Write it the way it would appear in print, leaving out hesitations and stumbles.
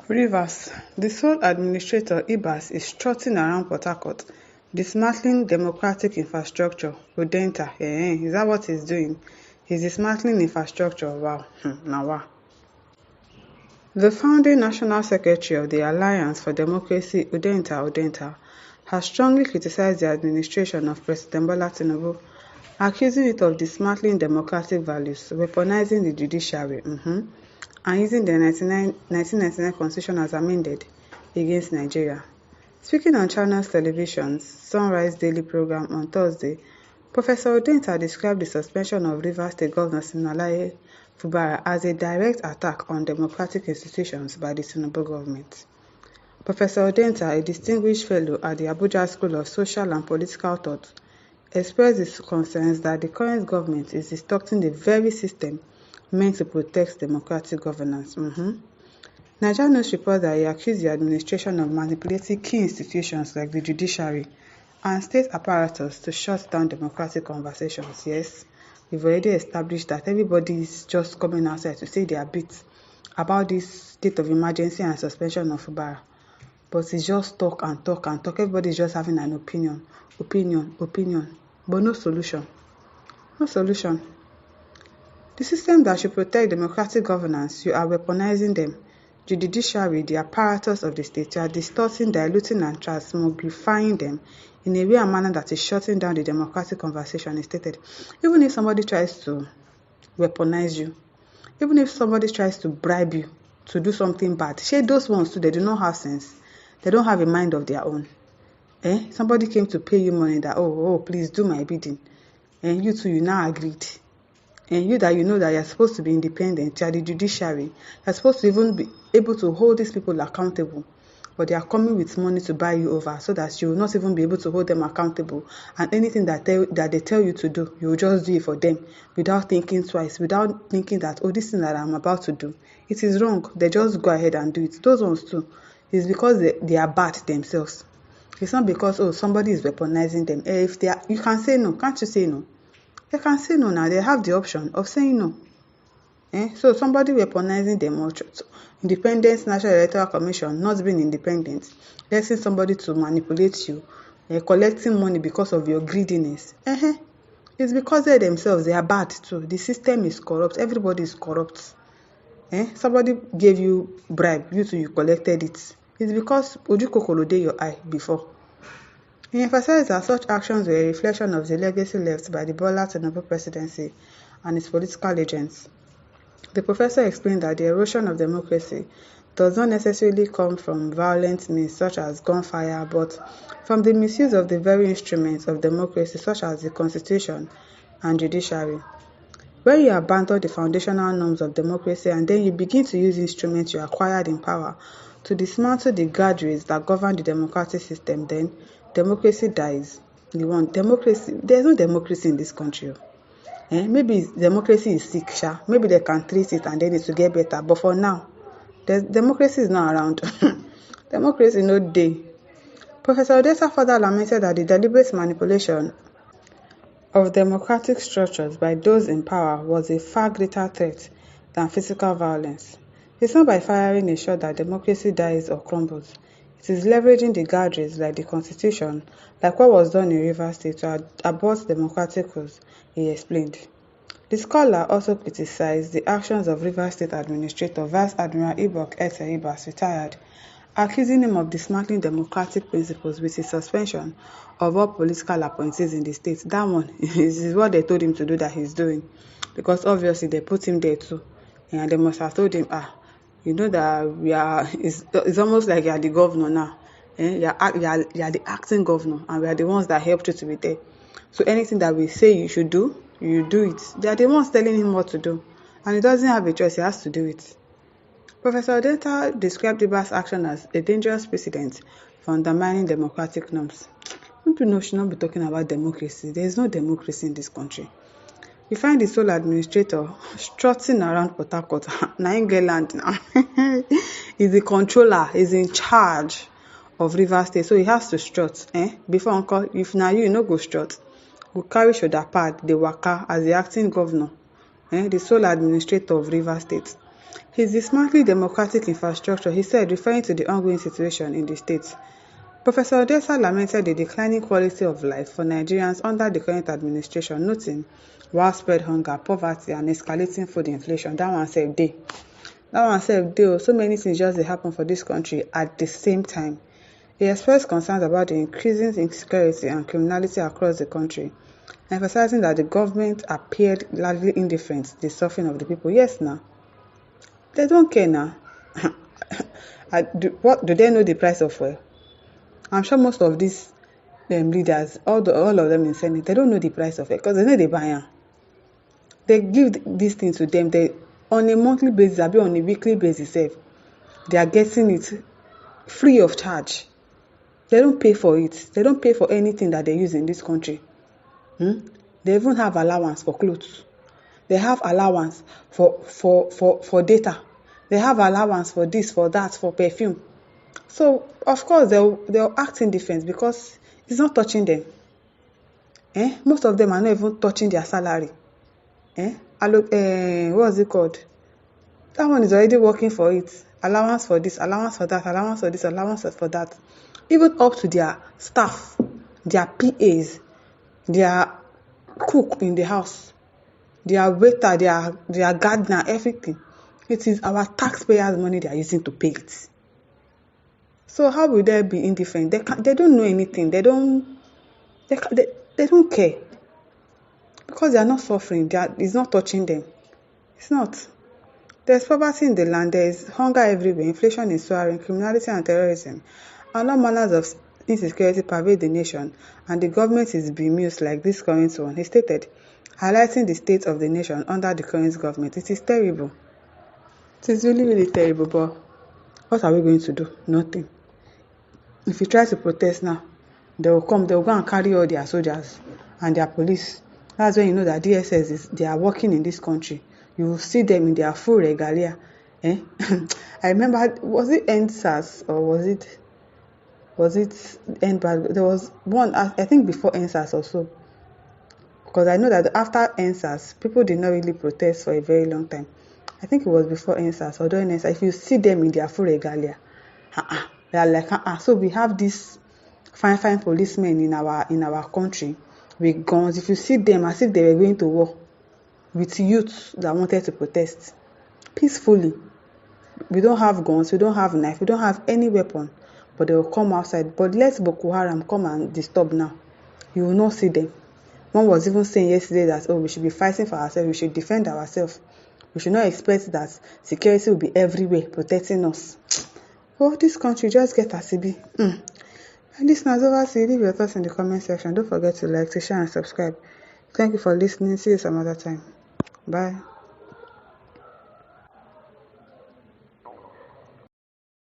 Rivers. The sole administrator, Ibas, is strutting around Port Harcourt, dismantling democratic infrastructure. Udenta, is that what he's doing? He's dismantling infrastructure. Wow. Now wow. The founding National Secretary of the Alliance for Democracy, Udenta, has strongly criticized the administration of President Bola Tinubu, accusing it of dismantling democratic values, weaponizing the judiciary, and using the 1999 Constitution as amended against Nigeria. Speaking on Channels Television's Sunrise Daily program on Thursday, Professor Udenta described the suspension of Rivers State Governor Siminalayi Fubara as a direct attack on democratic institutions by the Tinubu government. Professor Udenta, a distinguished fellow at the Abuja School of Social and Political Thought, expressed his concerns that the current government is distorting the very system meant to protect democratic governance. Nigeria News reports that he accused the administration of manipulating key institutions like the judiciary and state apparatus to shut down democratic conversations. Yes, we've already established that everybody is just coming outside to say their bit about this state of emergency and suspension of Fubara. But it's just talk and talk and talk. Everybody's just having an opinion, but no solution. No solution. The system that should protect democratic governance, you are weaponizing them. The judiciary, the apparatus of the state, you are distorting, diluting, and transmogrifying them in a way and manner that is shutting down the democratic conversation, is stated. Even if somebody tries to weaponize you, even if somebody tries to bribe you to do something bad, those ones too, they do not have sense. They don't have a mind of their own. Somebody came to pay you money that, please do my bidding. And you too, you now agreed. And you that you know that you're supposed to be independent, you're the judiciary, you're supposed to even be able to hold these people accountable. But they are coming with money to buy you over so that you will not even be able to hold them accountable. And anything that they tell you to do, you will just do it for them without thinking twice, without thinking that, this thing that I'm about to do, it is wrong. They just go ahead and do it. Those ones too, it's because they are bad themselves. It's not because, somebody is weaponizing them. If they are, you can say no. Can't you say no? They can say no now. They have the option of saying no. So somebody weaponizing them, or Independent National Electoral Commission not being independent, letting somebody to manipulate you, collecting money because of your greediness. It's because they themselves, they are bad too. The system is corrupt. Everybody is corrupt. Somebody gave you bribe, you collected it. It's because Ojukokolo dey your eye before. He emphasized that such actions were a reflection of the legacy left by the Bola Tinubu presidency and its political agents. The professor explained that the erosion of democracy does not necessarily come from violent means such as gunfire, but from the misuse of the very instruments of democracy such as the constitution and judiciary. When you abandon the foundational norms of democracy and then you begin to use instruments you acquired in power to dismantle the guardrails that govern the democratic system, then democracy dies. There's no democracy in this country. Maybe democracy is sick, maybe they can treat it and then it will get better. But for now, democracy is not around. Democracy no day. Professor Udenta further lamented that the deliberate manipulation of democratic structures by those in power was a far greater threat than physical violence. It's not by firing a shot that democracy dies or crumbles. It is leveraging the guardrails like the Constitution, like what was done in Rivers State to abort democratic rules, he explained. The scholar also criticized the actions of Rivers State Administrator Vice Admiral Ibok Ibas, retired, accusing him of dismantling democratic principles with his suspension of all political appointees in the state. That one is what they told him to do that he's doing, because obviously they put him there too, and they must have told him, you know that it's almost like you are the governor now. You are the acting governor, and we are the ones that helped you to be there. So anything that we say you should do, you do it. They are the ones telling him what to do, and he doesn't have a choice. He has to do it. Professor Udenta described Ibas' action as a dangerous precedent for undermining democratic norms. People should not be talking about democracy. There is no democracy in this country. You find the sole administrator strutting around Port Harcourt, England now. He's the controller, he's in charge of Rivers State, so he has to strut. Before uncle, if now you no go strut, go carry shoulder pad, the waka as the acting governor, the sole administrator of Rivers State. His dismantling democratic infrastructure, he said, referring to the ongoing situation in the state. Professor Odessa lamented the declining quality of life for Nigerians under the current administration, noting widespread hunger, poverty, and escalating food inflation. That one sef dey. So many things just dey happen for this country at the same time. He expressed concerns about the increasing insecurity and criminality across the country, emphasizing that the government appeared largely indifferent to the suffering of the people. Yes, now. They don't care now. Do they know the price of fuel? I'm sure most of these leaders, all of them in Senate, they don't know the price of it because they know they buy am. They give this thing to them. They on a monthly basis, or on a weekly basis, they are getting it free of charge. They don't pay for it. They don't pay for anything that they use in this country. They even have allowance for clothes. They have allowance for data. They have allowance for this, for that, for perfume. So, of course, they'll act in defense because it's not touching them. Most of them are not even touching their salary. What's it called? That one is already working for it. Allowance for this, allowance for that, allowance for this, allowance for that. Even up to their staff, their PAs, their cook in the house, their waiter, their gardener, everything. It is our taxpayers' money they are using to pay it. So how will they be indifferent? They don't know anything. They don't care because they are not suffering. It's not touching them. It's not. There's poverty in the land. There is hunger everywhere. Inflation is soaring. Criminality and terrorism and all manners of insecurity pervade the nation, and the government is bemused like this current one. He stated, highlighting the state of the nation under the current government. It is terrible. It is really, really terrible. But what are we going to do? Nothing. If you try to protest now, they will go and carry all their soldiers and their police. That's when you know that they are working in this country. You will see them in their full regalia. I remember, was it NSAS or was it NBAD? There was one, I think before NSAS or so. Because I know that after NSAS, people did not really protest for a very long time. I think it was before NSAS or during NSAS. If you see them in their full regalia, they are like, so we have these fine policemen in our country with guns. If you see them as if they were going to war with youths that wanted to protest peacefully. We don't have guns, we don't have knife, we don't have any weapon, but they will come outside. But let Boko Haram come and disturb now. You will not see them. One was even saying yesterday that, we should be fighting for ourselves, we should defend ourselves. We should not expect that security will be everywhere protecting us. Oh, this country just get a CB. And listeners, over to you. Leave your thoughts in the comment section. Don't forget to like, to share, and subscribe. Thank you for listening. See you some other time. Bye.